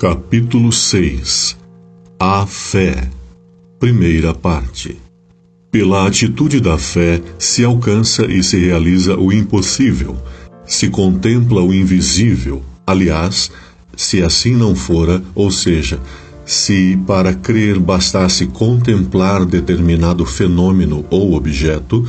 Capítulo 6. A fé. Primeira parte. Pela atitude da fé se alcança e se realiza o impossível, se contempla o invisível. Aliás, se assim não fora, ou seja, se para crer bastasse contemplar determinado fenômeno ou objeto,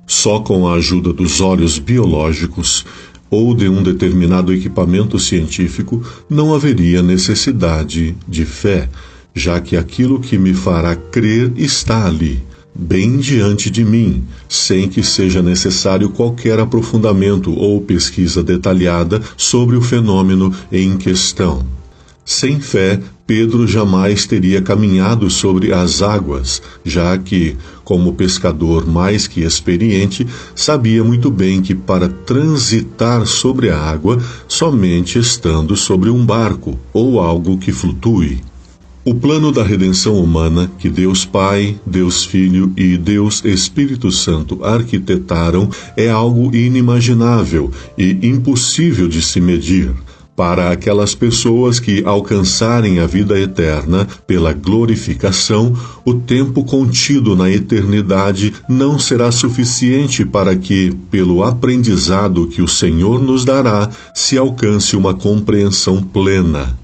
só com a ajuda dos olhos biológicos ou de um determinado equipamento científico, não haveria necessidade de fé, já que aquilo que me fará crer está ali, bem diante de mim, sem que seja necessário qualquer aprofundamento ou pesquisa detalhada sobre o fenômeno em questão. Sem fé, Pedro jamais teria caminhado sobre as águas, já que, como pescador mais que experiente, sabia muito bem que para transitar sobre a água, somente estando sobre um barco ou algo que flutue. O plano da redenção humana que Deus Pai, Deus Filho e Deus Espírito Santo arquitetaram é algo inimaginável e impossível de se medir. Para aquelas pessoas que alcançarem a vida eterna pela glorificação, o tempo contido na eternidade não será suficiente para que, pelo aprendizado que o Senhor nos dará, se alcance uma compreensão plena.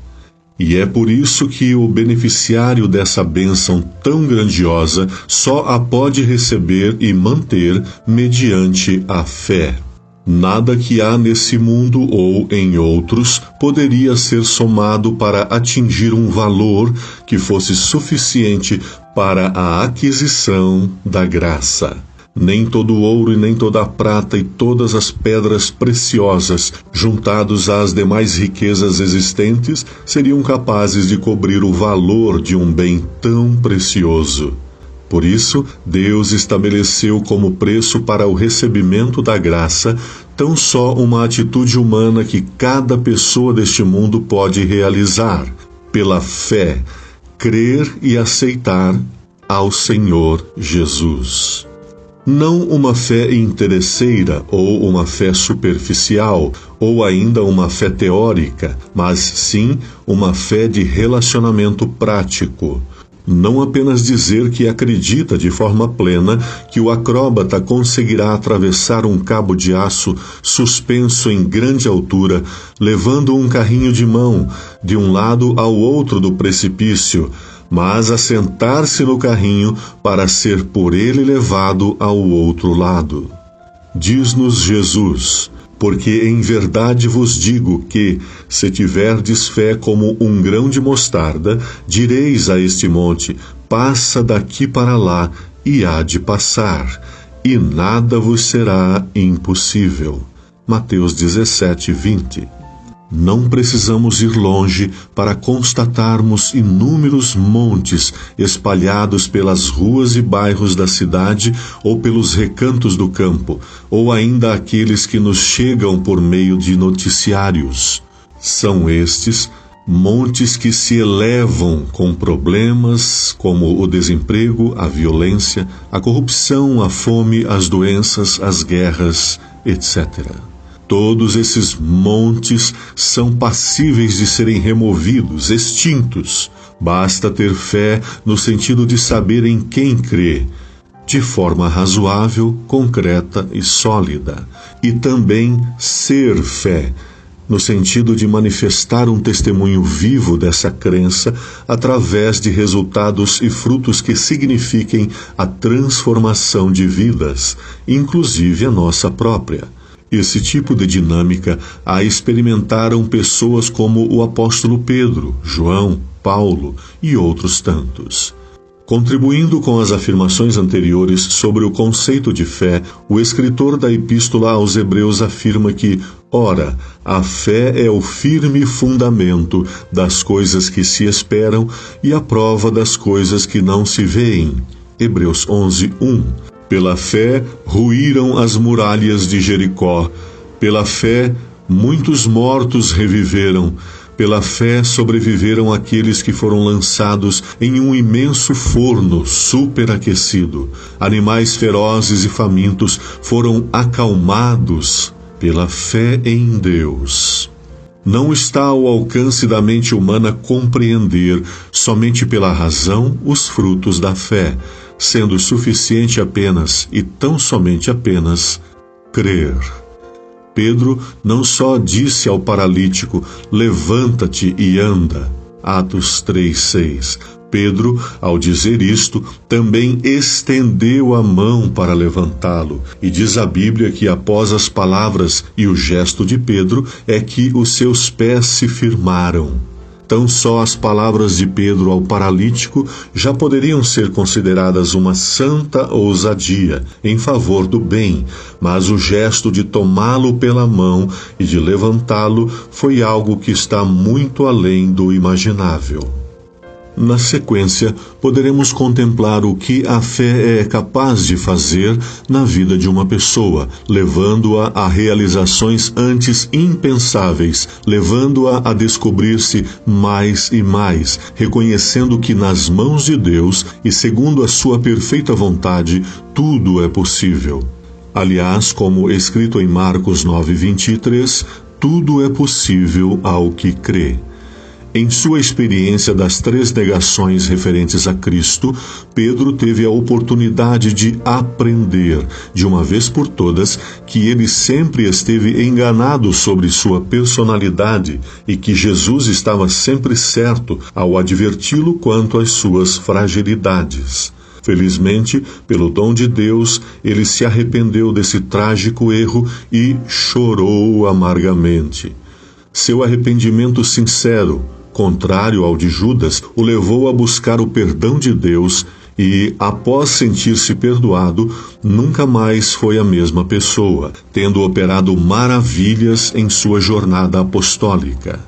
E é por isso que o beneficiário dessa bênção tão grandiosa só a pode receber e manter mediante a fé. Nada que há nesse mundo ou em outros poderia ser somado para atingir um valor que fosse suficiente para a aquisição da graça. Nem todo o ouro e nem toda a prata e todas as pedras preciosas, juntados às demais riquezas existentes, seriam capazes de cobrir o valor de um bem tão precioso. Por isso, Deus estabeleceu como preço para o recebimento da graça tão só uma atitude humana que cada pessoa deste mundo pode realizar, pela fé, crer e aceitar ao Senhor Jesus. Não uma fé interesseira ou uma fé superficial ou ainda uma fé teórica, mas sim uma fé de relacionamento prático. Não apenas dizer que acredita de forma plena que o acróbata conseguirá atravessar um cabo de aço suspenso em grande altura, levando um carrinho de mão de um lado ao outro do precipício, mas assentar-se no carrinho para ser por ele levado ao outro lado. Diz-nos Jesus: porque em verdade vos digo que, se tiverdes fé como um grão de mostarda, direis a este monte: passa daqui para lá, e há de passar, e nada vos será impossível. Mateus 17:20. Não precisamos ir longe para constatarmos inúmeros montes espalhados pelas ruas e bairros da cidade ou pelos recantos do campo, ou ainda aqueles que nos chegam por meio de noticiários. São estes montes que se elevam com problemas como o desemprego, a violência, a corrupção, a fome, as doenças, as guerras, etc. Todos esses montes são passíveis de serem removidos, extintos. Basta ter fé no sentido de saber em quem crê, de forma razoável, concreta e sólida. E também ser fé, no sentido de manifestar um testemunho vivo dessa crença através de resultados e frutos que signifiquem a transformação de vidas, inclusive a nossa própria. Esse tipo de dinâmica a experimentaram pessoas como o apóstolo Pedro, João, Paulo e outros tantos. Contribuindo com as afirmações anteriores sobre o conceito de fé, o escritor da Epístola aos Hebreus afirma que, ora, a fé é o firme fundamento das coisas que se esperam e a prova das coisas que não se veem. Hebreus 11:1. Pela fé, ruíram as muralhas de Jericó. Pela fé, muitos mortos reviveram. Pela fé, sobreviveram aqueles que foram lançados em um imenso forno superaquecido. Animais ferozes e famintos foram acalmados pela fé em Deus. Não está ao alcance da mente humana compreender, somente pela razão, os frutos da fé, sendo suficiente apenas, e tão somente apenas, crer. Pedro não só disse ao paralítico, levanta-te e anda, Atos 3:6. Pedro, ao dizer isto, também estendeu a mão para levantá-lo. E diz a Bíblia que após as palavras e o gesto de Pedro, é que os seus pés se firmaram. Tão só as palavras de Pedro ao paralítico já poderiam ser consideradas uma santa ousadia em favor do bem, mas o gesto de tomá-lo pela mão e de levantá-lo foi algo que está muito além do imaginável. Na sequência, poderemos contemplar o que a fé é capaz de fazer na vida de uma pessoa, levando-a a realizações antes impensáveis, levando-a a descobrir-se mais e mais, reconhecendo que nas mãos de Deus e segundo a sua perfeita vontade, tudo é possível. Aliás, como escrito em Marcos 9:23, tudo é possível ao que crê. Em sua experiência das 3 negações referentes a Cristo, Pedro teve a oportunidade de aprender, de uma vez por todas, que ele sempre esteve enganado sobre sua personalidade e que Jesus estava sempre certo ao adverti-lo quanto às suas fragilidades. Felizmente, pelo dom de Deus, ele se arrependeu desse trágico erro e chorou amargamente. Seu arrependimento sincero, contrário ao de Judas, o levou a buscar o perdão de Deus e, após sentir-se perdoado, nunca mais foi a mesma pessoa, tendo operado maravilhas em sua jornada apostólica.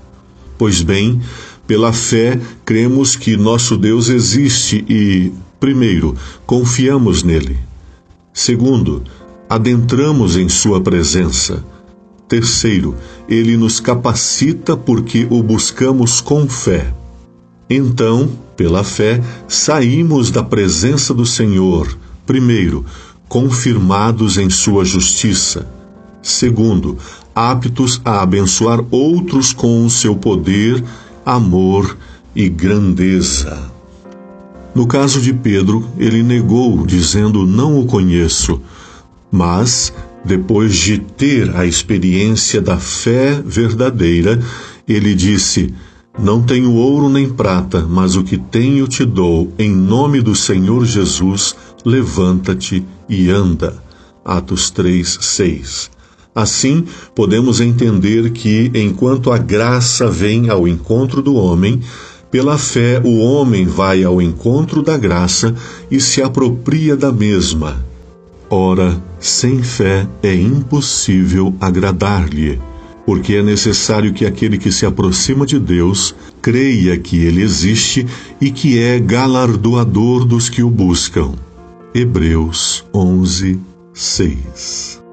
Pois bem, pela fé, cremos que nosso Deus existe e, primeiro, confiamos nele. Segundo, adentramos em sua presença. Terceiro, ele nos capacita porque o buscamos com fé. Então, pela fé, saímos da presença do Senhor, primeiro, confirmados em sua justiça. Segundo, aptos a abençoar outros com o seu poder, amor e grandeza. No caso de Pedro, ele negou, dizendo, não o conheço, mas depois de ter a experiência da fé verdadeira, ele disse, não tenho ouro nem prata, mas o que tenho te dou, em nome do Senhor Jesus, levanta-te e anda. Atos 3:6. Assim, podemos entender que, enquanto a graça vem ao encontro do homem, pela fé o homem vai ao encontro da graça e se apropria da mesma. Ora, sem fé é impossível agradar-lhe, porque é necessário que aquele que se aproxima de Deus creia que ele existe e que é galardoador dos que o buscam. Hebreus 11:6.